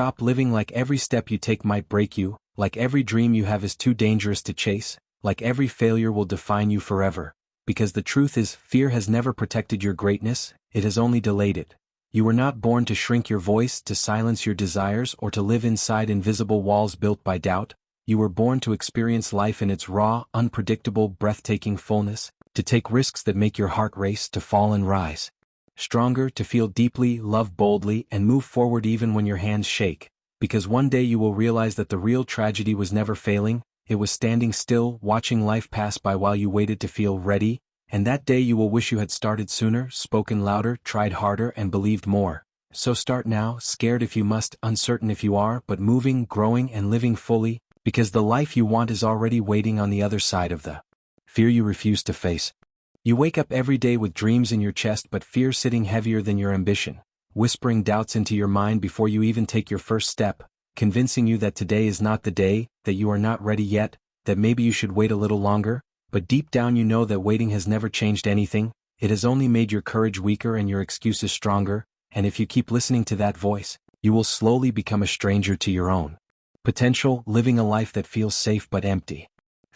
stop living like every step you take might break you, like every dream you have is too dangerous to chase, like every failure will define you forever. Because the truth is, fear has never protected your greatness, it has only delayed it. You were not born to shrink your voice, to silence your desires, or to live inside invisible walls built by doubt. You were born to experience life in its raw, unpredictable, breathtaking fullness, to take risks that make your heart race, to fall and rise stronger, to feel deeply, love boldly, and move forward even when your hands shake. Because one day you will realize that the real tragedy was never failing, it was standing still, watching life pass by while you waited to feel ready, and that day you will wish you had started sooner, spoken louder, tried harder, and believed more. So start now, scared if you must, uncertain if you are, but moving, growing, and living fully, because the life you want is already waiting on the other side of the fear you refuse to face. You wake up every day with dreams in your chest but fear sitting heavier than your ambition, whispering doubts into your mind before you even take your first step, convincing you that today is not the day, that you are not ready yet, that maybe you should wait a little longer, but deep down you know that waiting has never changed anything, it has only made your courage weaker and your excuses stronger, and if you keep listening to that voice, you will slowly become a stranger to your own potential, living a life that feels safe but empty.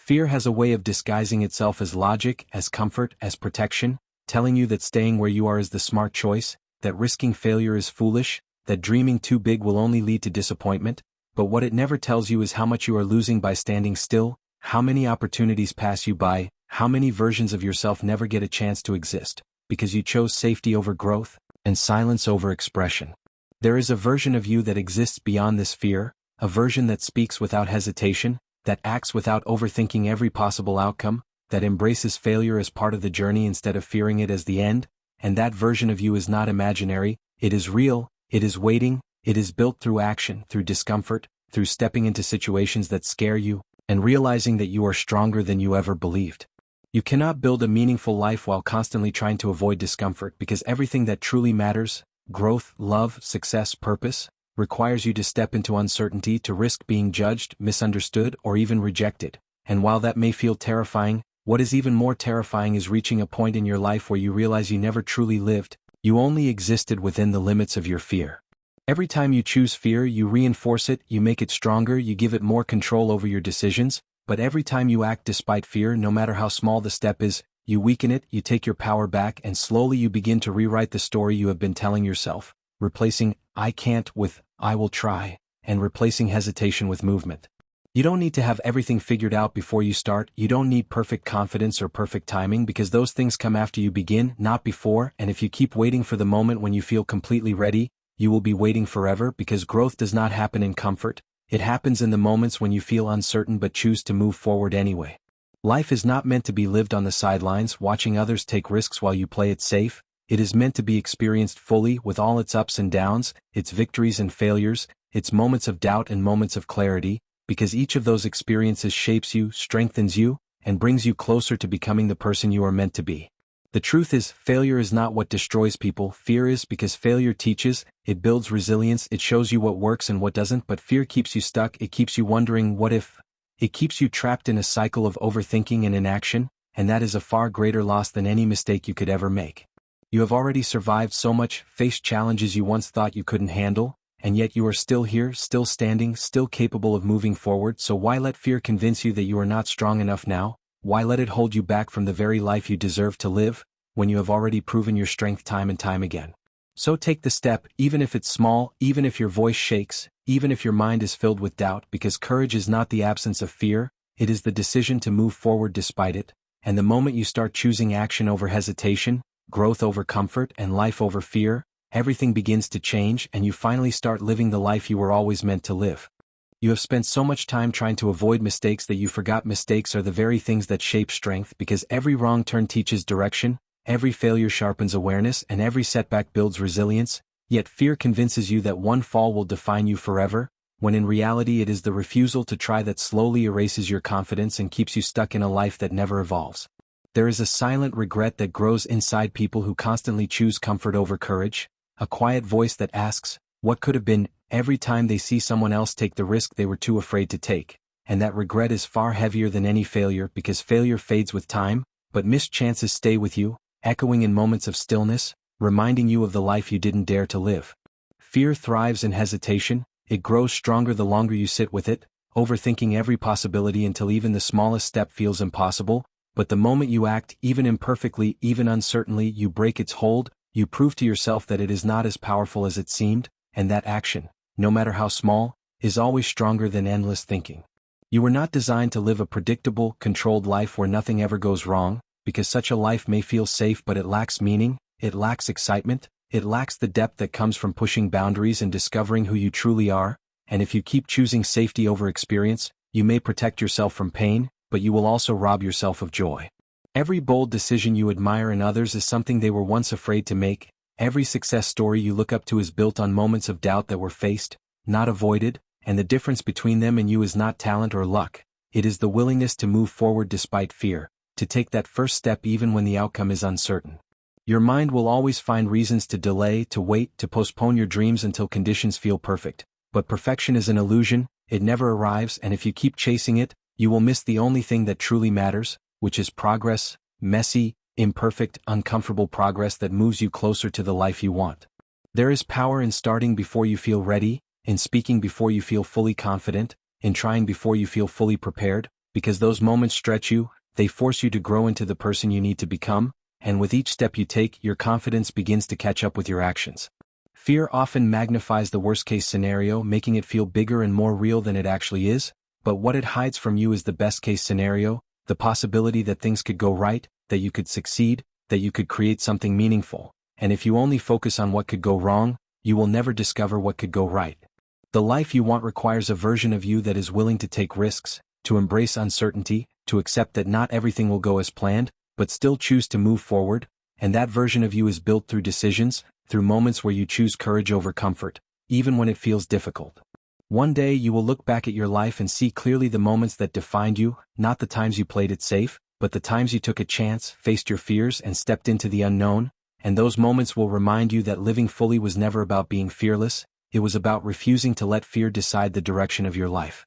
Fear has a way of disguising itself as logic, as comfort, as protection, telling you that staying where you are is the smart choice, that risking failure is foolish, that dreaming too big will only lead to disappointment, but what it never tells you is how much you are losing by standing still, how many opportunities pass you by, how many versions of yourself never get a chance to exist, because you chose safety over growth, and silence over expression. There is a version of you that exists beyond this fear, a version that speaks without hesitation, that acts without overthinking every possible outcome, that embraces failure as part of the journey instead of fearing it as the end, and that version of you is not imaginary, it is real, it is waiting, it is built through action, through discomfort, through stepping into situations that scare you, and realizing that you are stronger than you ever believed. You cannot build a meaningful life while constantly trying to avoid discomfort because everything that truly matters, growth, love, success, purpose, requires you to step into uncertainty, to risk being judged, misunderstood, or even rejected. And while that may feel terrifying, what is even more terrifying is reaching a point in your life where you realize you never truly lived, you only existed within the limits of your fear. Every time you choose fear, you reinforce it, you make it stronger, you give it more control over your decisions, but every time you act despite fear, no matter how small the step is, you weaken it, you take your power back, and slowly you begin to rewrite the story you have been telling yourself, replacing "I can't" with "I will try," and replacing hesitation with movement. You don't need to have everything figured out before you start, you don't need perfect confidence or perfect timing because those things come after you begin, not before, and if you keep waiting for the moment when you feel completely ready, you will be waiting forever because growth does not happen in comfort, it happens in the moments when you feel uncertain but choose to move forward anyway. Life is not meant to be lived on the sidelines, watching others take risks while you play it safe. It is meant to be experienced fully with all its ups and downs, its victories and failures, its moments of doubt and moments of clarity, because each of those experiences shapes you, strengthens you, and brings you closer to becoming the person you are meant to be. The truth is, failure is not what destroys people, fear is, because failure teaches, it builds resilience, it shows you what works and what doesn't, but fear keeps you stuck, it keeps you wondering what if. It keeps you trapped in a cycle of overthinking and inaction, and that is a far greater loss than any mistake you could ever make. You have already survived so much, faced challenges you once thought you couldn't handle, and yet you are still here, still standing, still capable of moving forward, so why let fear convince you that you are not strong enough now? Why let it hold you back from the very life you deserve to live, when you have already proven your strength time and time again? So take the step, even if it's small, even if your voice shakes, even if your mind is filled with doubt, because courage is not the absence of fear, it is the decision to move forward despite it, and the moment you start choosing action over hesitation, growth over comfort, and life over fear, everything begins to change and you finally start living the life you were always meant to live. You have spent so much time trying to avoid mistakes that you forgot mistakes are the very things that shape strength because every wrong turn teaches direction, every failure sharpens awareness, and every setback builds resilience, yet fear convinces you that one fall will define you forever, when in reality it is the refusal to try that slowly erases your confidence and keeps you stuck in a life that never evolves. There is a silent regret that grows inside people who constantly choose comfort over courage, a quiet voice that asks, what could have been, every time they see someone else take the risk they were too afraid to take, and that regret is far heavier than any failure because failure fades with time, but missed chances stay with you, echoing in moments of stillness, reminding you of the life you didn't dare to live. Fear thrives in hesitation, it grows stronger the longer you sit with it, overthinking every possibility until even the smallest step feels impossible. But the moment you act, even imperfectly, even uncertainly, you break its hold, you prove to yourself that it is not as powerful as it seemed, and that action, no matter how small, is always stronger than endless thinking. You were not designed to live a predictable, controlled life where nothing ever goes wrong, because such a life may feel safe but it lacks meaning, it lacks excitement, it lacks the depth that comes from pushing boundaries and discovering who you truly are. And if you keep choosing safety over experience, you may protect yourself from pain, but you will also rob yourself of joy. Every bold decision you admire in others is something they were once afraid to make. Every success story you look up to is built on moments of doubt that were faced, not avoided, and the difference between them and you is not talent or luck. It is the willingness to move forward despite fear, to take that first step even when the outcome is uncertain. Your mind will always find reasons to delay, to wait, to postpone your dreams until conditions feel perfect. But perfection is an illusion, it never arrives, and if you keep chasing it, you will miss the only thing that truly matters, which is progress, messy, imperfect, uncomfortable progress that moves you closer to the life you want. There is power in starting before you feel ready, in speaking before you feel fully confident, in trying before you feel fully prepared, because those moments stretch you, they force you to grow into the person you need to become, and with each step you take, your confidence begins to catch up with your actions. Fear often magnifies the worst-case scenario, making it feel bigger and more real than it actually is, but what it hides from you is the best-case scenario, the possibility that things could go right, that you could succeed, that you could create something meaningful, and if you only focus on what could go wrong, you will never discover what could go right. The life you want requires a version of you that is willing to take risks, to embrace uncertainty, to accept that not everything will go as planned, but still choose to move forward, and that version of you is built through decisions, through moments where you choose courage over comfort, even when it feels difficult. One day you will look back at your life and see clearly the moments that defined you, not the times you played it safe, but the times you took a chance, faced your fears, and stepped into the unknown, and those moments will remind you that living fully was never about being fearless, it was about refusing to let fear decide the direction of your life.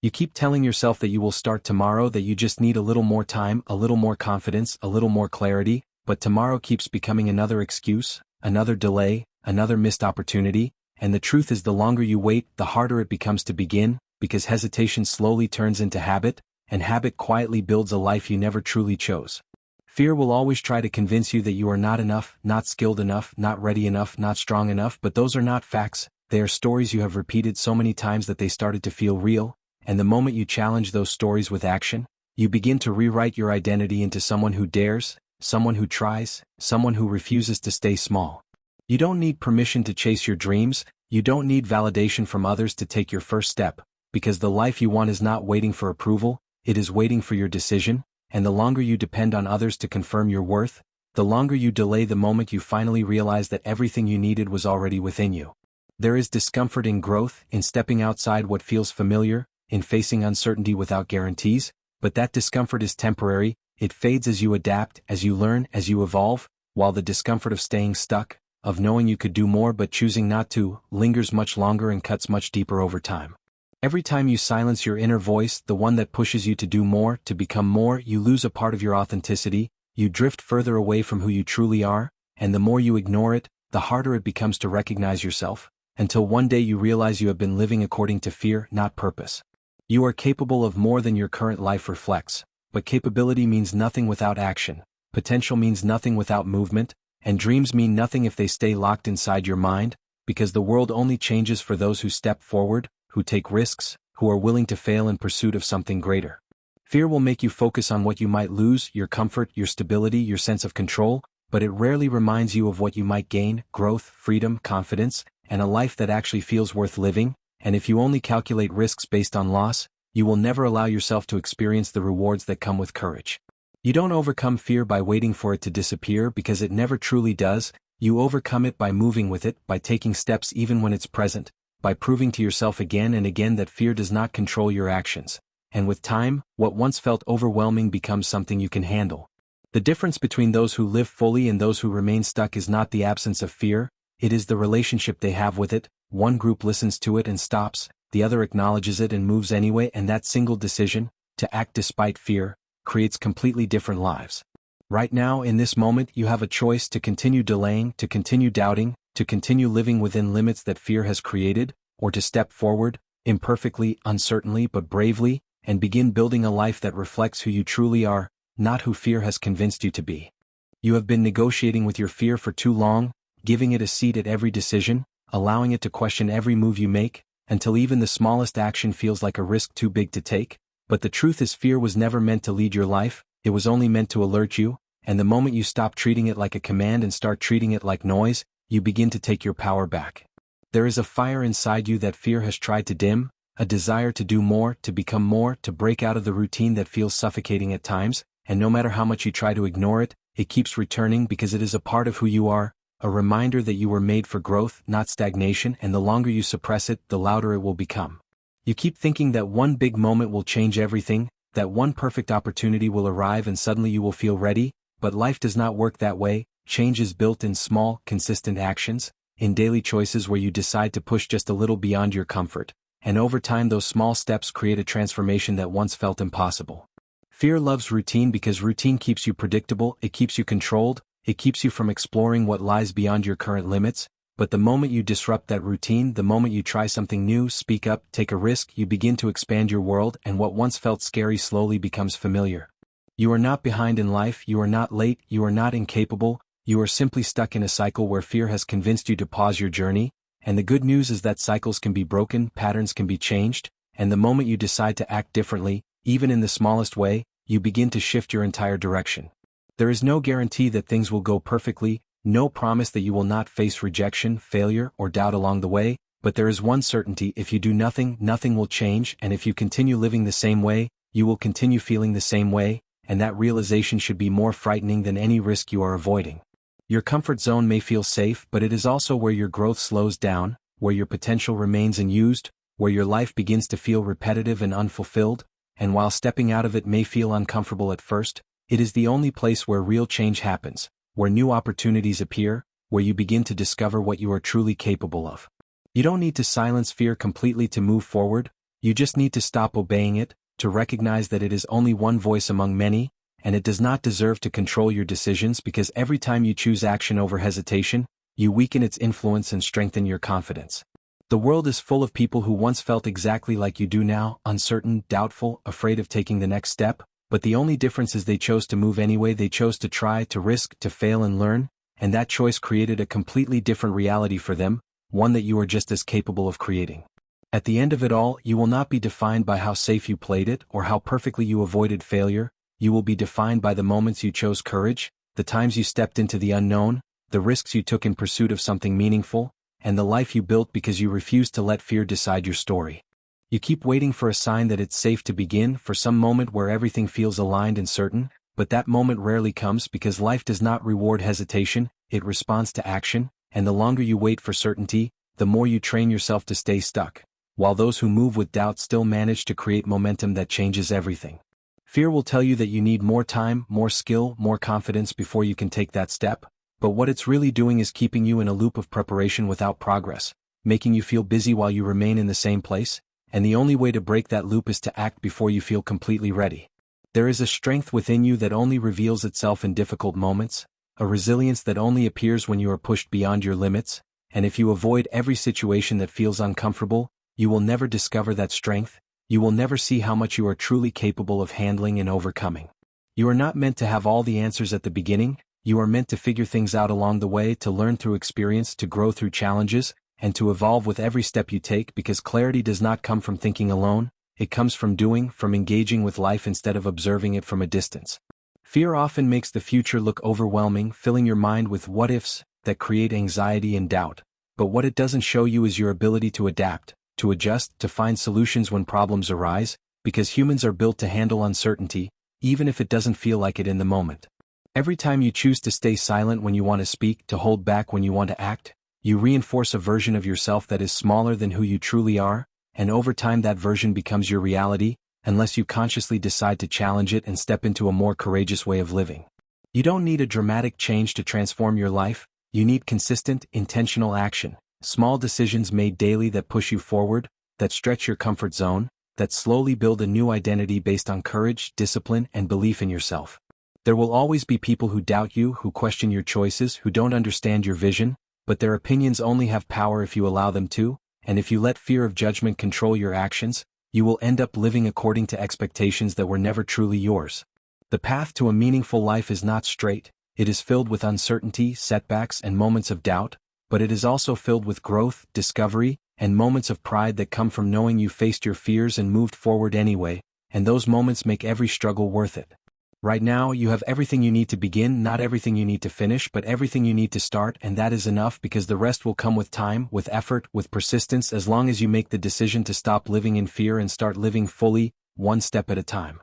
You keep telling yourself that you will start tomorrow, that you just need a little more time, a little more confidence, a little more clarity, but tomorrow keeps becoming another excuse, another delay, another missed opportunity, and the truth is the longer you wait, the harder it becomes to begin, because hesitation slowly turns into habit, and habit quietly builds a life you never truly chose. Fear will always try to convince you that you are not enough, not skilled enough, not ready enough, not strong enough, but those are not facts, they are stories you have repeated so many times that they started to feel real, and the moment you challenge those stories with action, you begin to rewrite your identity into someone who dares, someone who tries, someone who refuses to stay small. You don't need permission to chase your dreams, you don't need validation from others to take your first step, because the life you want is not waiting for approval, it is waiting for your decision, and the longer you depend on others to confirm your worth, the longer you delay the moment you finally realize that everything you needed was already within you. There is discomfort in growth, in stepping outside what feels familiar, in facing uncertainty without guarantees, but that discomfort is temporary, it fades as you adapt, as you learn, as you evolve, while the discomfort of staying stuck, of knowing you could do more but choosing not to, lingers much longer and cuts much deeper over time. Every time you silence your inner voice, the one that pushes you to do more, to become more, you lose a part of your authenticity, you drift further away from who you truly are, and the more you ignore it, the harder it becomes to recognize yourself, until one day you realize you have been living according to fear, not purpose. You are capable of more than your current life reflects, but capability means nothing without action, potential means nothing without movement, and dreams mean nothing if they stay locked inside your mind, because the world only changes for those who step forward, who take risks, who are willing to fail in pursuit of something greater. Fear will make you focus on what you might lose, your comfort, your stability, your sense of control, but it rarely reminds you of what you might gain, growth, freedom, confidence, and a life that actually feels worth living, and if you only calculate risks based on loss, you will never allow yourself to experience the rewards that come with courage. You don't overcome fear by waiting for it to disappear because it never truly does, you overcome it by moving with it, by taking steps even when it's present, by proving to yourself again and again that fear does not control your actions, and with time, what once felt overwhelming becomes something you can handle. The difference between those who live fully and those who remain stuck is not the absence of fear, it is the relationship they have with it. One group listens to it and stops, the other acknowledges it and moves anyway, and that single decision, to act despite fear, creates completely different lives. Right now, in this moment, you have a choice to continue delaying, to continue doubting, to continue living within limits that fear has created, or to step forward, imperfectly, uncertainly but bravely, and begin building a life that reflects who you truly are, not who fear has convinced you to be. You have been negotiating with your fear for too long, giving it a seat at every decision, allowing it to question every move you make, until even the smallest action feels like a risk too big to take. But the truth is, fear was never meant to lead your life, it was only meant to alert you, and the moment you stop treating it like a command and start treating it like noise, you begin to take your power back. There is a fire inside you that fear has tried to dim, a desire to do more, to become more, to break out of the routine that feels suffocating at times, and no matter how much you try to ignore it, it keeps returning because it is a part of who you are, a reminder that you were made for growth, not stagnation, and the longer you suppress it, the louder it will become. You keep thinking that one big moment will change everything, that one perfect opportunity will arrive and suddenly you will feel ready, but life does not work that way. Change is built in small, consistent actions, in daily choices where you decide to push just a little beyond your comfort, and over time those small steps create a transformation that once felt impossible. Fear loves routine because routine keeps you predictable, it keeps you controlled, it keeps you from exploring what lies beyond your current limits, but the moment you disrupt that routine, the moment you try something new, speak up, take a risk, you begin to expand your world, and what once felt scary slowly becomes familiar. You are not behind in life, you are not late, you are not incapable, you are simply stuck in a cycle where fear has convinced you to pause your journey, and the good news is that cycles can be broken, patterns can be changed, and the moment you decide to act differently, even in the smallest way, you begin to shift your entire direction. There is no guarantee that things will go perfectly, no promise that you will not face rejection, failure, or doubt along the way, but there is one certainty: if you do nothing, nothing will change, and if you continue living the same way, you will continue feeling the same way, and that realization should be more frightening than any risk you are avoiding. Your comfort zone may feel safe, but it is also where your growth slows down, where your potential remains unused, where your life begins to feel repetitive and unfulfilled, and while stepping out of it may feel uncomfortable at first, it is the only place where real change happens, where new opportunities appear, where you begin to discover what you are truly capable of. You don't need to silence fear completely to move forward, you just need to stop obeying it, to recognize that it is only one voice among many, and it does not deserve to control your decisions, because every time you choose action over hesitation, you weaken its influence and strengthen your confidence. The world is full of people who once felt exactly like you do now, uncertain, doubtful, afraid of taking the next step, but the only difference is they chose to move anyway, they chose to try, to risk, to fail and learn, and that choice created a completely different reality for them, one that you are just as capable of creating. At the end of it all, you will not be defined by how safe you played it or how perfectly you avoided failure, you will be defined by the moments you chose courage, the times you stepped into the unknown, the risks you took in pursuit of something meaningful, and the life you built because you refused to let fear decide your story. You keep waiting for a sign that it's safe to begin, for some moment where everything feels aligned and certain, but that moment rarely comes because life does not reward hesitation, it responds to action, and the longer you wait for certainty, the more you train yourself to stay stuck, while those who move with doubt still manage to create momentum that changes everything. Fear will tell you that you need more time, more skill, more confidence before you can take that step, but what it's really doing is keeping you in a loop of preparation without progress, making you feel busy while you remain in the same place, and the only way to break that loop is to act before you feel completely ready. There is a strength within you that only reveals itself in difficult moments, a resilience that only appears when you are pushed beyond your limits, and if you avoid every situation that feels uncomfortable, you will never discover that strength, you will never see how much you are truly capable of handling and overcoming. You are not meant to have all the answers at the beginning, you are meant to figure things out along the way, to learn through experience, to grow through challenges, and to evolve with every step you take, because clarity does not come from thinking alone, it comes from doing, from engaging with life instead of observing it from a distance. Fear often makes the future look overwhelming, filling your mind with what-ifs that create anxiety and doubt, but what it doesn't show you is your ability to adapt, to adjust, to find solutions when problems arise, because humans are built to handle uncertainty, even if it doesn't feel like it in the moment. Every time you choose to stay silent when you want to speak, to hold back when you want to act, you reinforce a version of yourself that is smaller than who you truly are, and over time that version becomes your reality, unless you consciously decide to challenge it and step into a more courageous way of living. You don't need a dramatic change to transform your life, you need consistent, intentional action. Small decisions made daily that push you forward, that stretch your comfort zone, that slowly build a new identity based on courage, discipline, and belief in yourself. There will always be people who doubt you, who question your choices, who don't understand your vision, but their opinions only have power if you allow them to, and if you let fear of judgment control your actions, you will end up living according to expectations that were never truly yours. The path to a meaningful life is not straight. It is filled with uncertainty, setbacks, and moments of doubt, but it is also filled with growth, discovery, and moments of pride that come from knowing you faced your fears and moved forward anyway, and those moments make every struggle worth it. Right now, you have everything you need to begin, not everything you need to finish, but everything you need to start, and that is enough because the rest will come with time, with effort, with persistence, as long as you make the decision to stop living in fear and start living fully, one step at a time.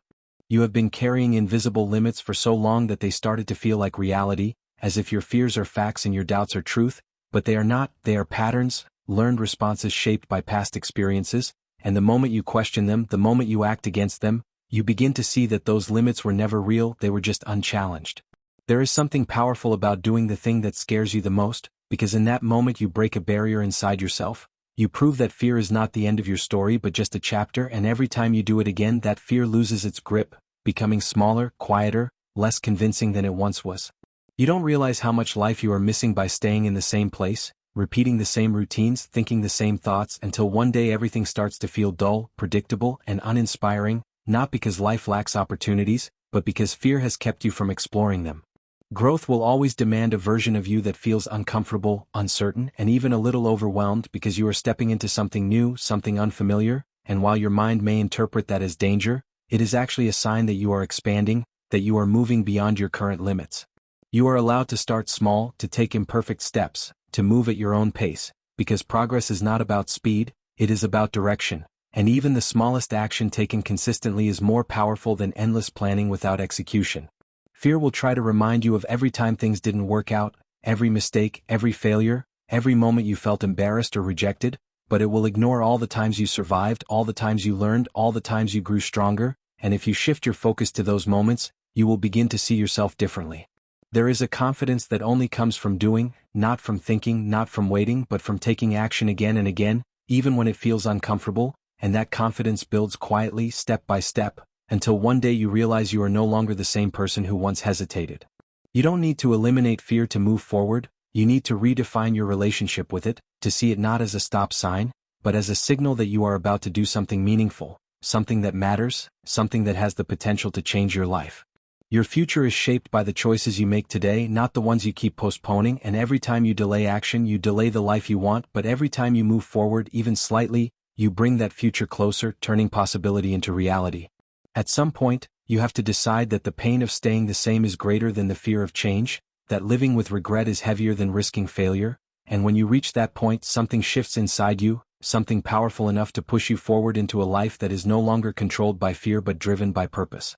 You have been carrying invisible limits for so long that they started to feel like reality, as if your fears are facts and your doubts are truth, but they are not. They are patterns, learned responses shaped by past experiences, and the moment you question them, the moment you act against them, you begin to see that those limits were never real, they were just unchallenged. There is something powerful about doing the thing that scares you the most, because in that moment you break a barrier inside yourself. You prove that fear is not the end of your story but just a chapter, and every time you do it again, that fear loses its grip, becoming smaller, quieter, less convincing than it once was. You don't realize how much life you are missing by staying in the same place, repeating the same routines, thinking the same thoughts, until one day everything starts to feel dull, predictable, and uninspiring, not because life lacks opportunities, but because fear has kept you from exploring them. Growth will always demand a version of you that feels uncomfortable, uncertain, and even a little overwhelmed because you are stepping into something new, something unfamiliar, and while your mind may interpret that as danger, it is actually a sign that you are expanding, that you are moving beyond your current limits. You are allowed to start small, to take imperfect steps, to move at your own pace, because progress is not about speed, it is about direction. And even the smallest action taken consistently is more powerful than endless planning without execution. Fear will try to remind you of every time things didn't work out, every mistake, every failure, every moment you felt embarrassed or rejected, but it will ignore all the times you survived, all the times you learned, all the times you grew stronger, and if you shift your focus to those moments, you will begin to see yourself differently. There is a confidence that only comes from doing, not from thinking, not from waiting, but from taking action again and again, even when it feels uncomfortable. And that confidence builds quietly, step by step, until one day you realize you are no longer the same person who once hesitated. You don't need to eliminate fear to move forward, you need to redefine your relationship with it, to see it not as a stop sign, but as a signal that you are about to do something meaningful, something that matters, something that has the potential to change your life. Your future is shaped by the choices you make today, not the ones you keep postponing, and every time you delay action, you delay the life you want, but every time you move forward, even slightly, you bring that future closer, turning possibility into reality. At some point, you have to decide that the pain of staying the same is greater than the fear of change, that living with regret is heavier than risking failure, and when you reach that point, something shifts inside you, something powerful enough to push you forward into a life that is no longer controlled by fear but driven by purpose.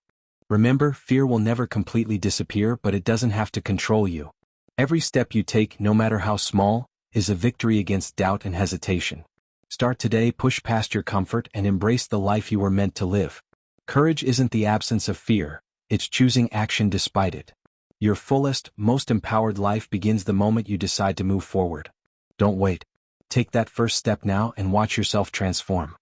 Remember, fear will never completely disappear, but it doesn't have to control you. Every step you take, no matter how small, is a victory against doubt and hesitation. Start today, push past your comfort, and embrace the life you were meant to live. Courage isn't the absence of fear, it's choosing action despite it. Your fullest, most empowered life begins the moment you decide to move forward. Don't wait. Take that first step now and watch yourself transform.